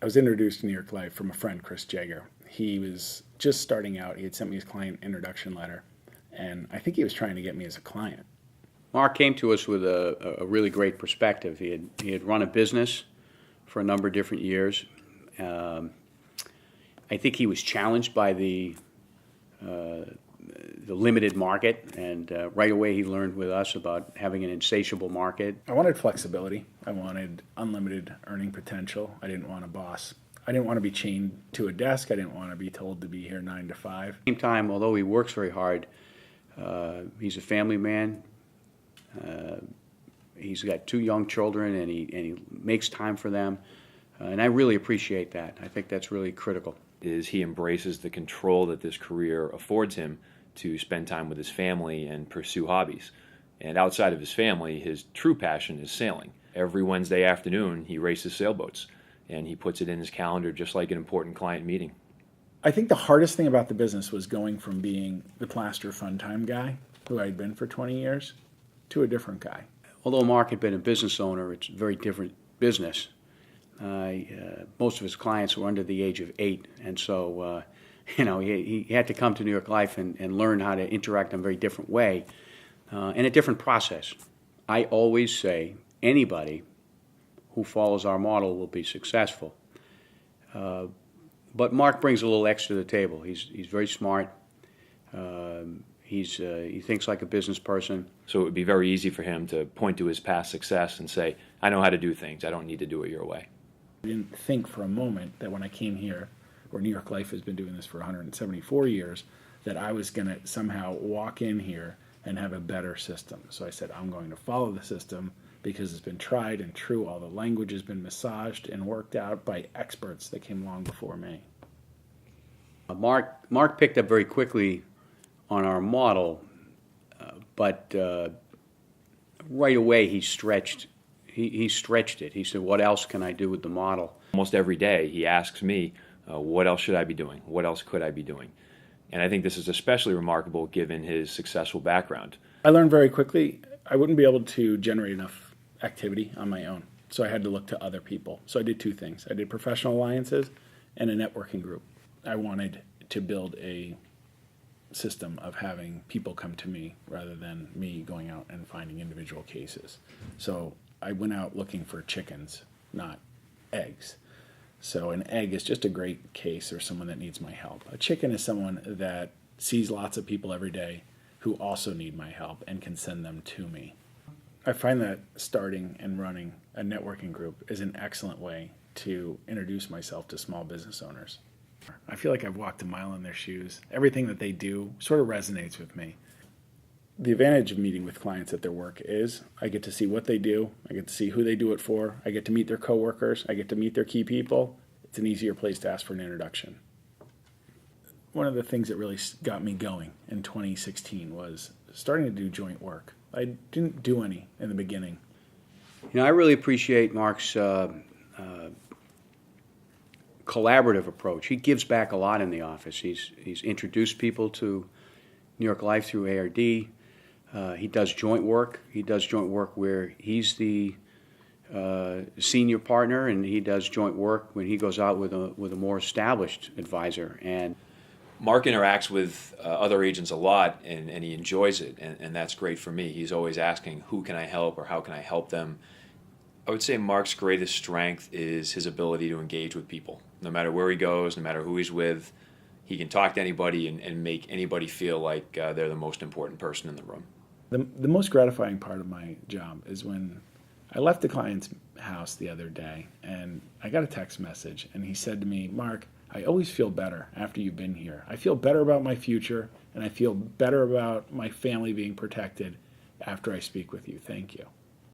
I was introduced to New York Life from a friend, Chris Jager. He was just starting out. He had sent me his client introduction letter, and I think he was trying to get me as a client. Mark came to us with a really great perspective. He had run a business for a number of different years. I think he was challenged by the limited market, and right away he learned with us about having an insatiable market. I wanted flexibility. I wanted unlimited earning potential. I didn't want a boss. I didn't want to be chained to a desk. I didn't want to be told to be here 9 to 5. At the same time, although he works very hard, he's a family man. He's got 2 young children, and he makes time for them, and I really appreciate that. I think that's really critical. Is he embraces the control that this career affords him to spend time with his family and pursue hobbies. And outside of his family, his true passion is sailing. Every Wednesday afternoon, he races sailboats, and he puts it in his calendar just like an important client meeting. I think the hardest thing about the business was going from being the plaster fun time guy, who I'd been for 20 years, to a different guy. Although Mark had been a business owner, it's a very different business. Most of his clients were under the age of 8, and so he had to come to New York Life and learn how to interact in a very different way and a different process. I always say anybody who follows our model will be successful. But Mark brings a little extra to the table. He's very smart. He thinks like a business person. So it would be very easy for him to point to his past success and say, I know how to do things. I don't need to do it your way. I didn't think for a moment that when I came here, where New York Life has been doing this for 174 years, that I was going to somehow walk in here and have a better system. So I said, I'm going to follow the system because it's been tried and true. All the language has been massaged and worked out by experts that came long before me. Mark picked up very quickly on our model, but right away he stretched it. He said, what else can I do with the model? Almost every day he asks me, what else should I be doing? What else could I be doing? And I think this is especially remarkable given his successful background. I learned very quickly I wouldn't be able to generate enough activity on my own, so I had to look to other people. So I did 2 things. I did professional alliances and a networking group. I wanted to build a system of having people come to me rather than me going out and finding individual cases. So I went out looking for chickens, not eggs. So an egg is just a great case or someone that needs my help. A chicken is someone that sees lots of people every day who also need my help and can send them to me. I find that starting and running a networking group is an excellent way to introduce myself to small business owners. I feel like I've walked a mile in their shoes. Everything that they do sort of resonates with me. The advantage of meeting with clients at their work is I get to see what they do. I get to see who they do it for. I get to meet their coworkers. I get to meet their key people. It's an easier place to ask for an introduction. One of the things that really got me going in 2016 was starting to do joint work. I didn't do any in the beginning. I really appreciate Mark's collaborative approach. He gives back a lot in the office. He's introduced people to New York Life through ARD. He does joint work. He does joint work where he's the senior partner, and he does joint work when he goes out with a more established advisor. And Mark interacts with other agents a lot, and he enjoys it, and that's great for me. He's always asking, who can I help or how can I help them? I would say Mark's greatest strength is his ability to engage with people. No matter where he goes, no matter who he's with, he can talk to anybody and make anybody feel like they're the most important person in the room. The most gratifying part of my job is when I left the client's house the other day and I got a text message and he said to me, Mark, I always feel better after you've been here. I feel better about my future and I feel better about my family being protected after I speak with you. Thank you.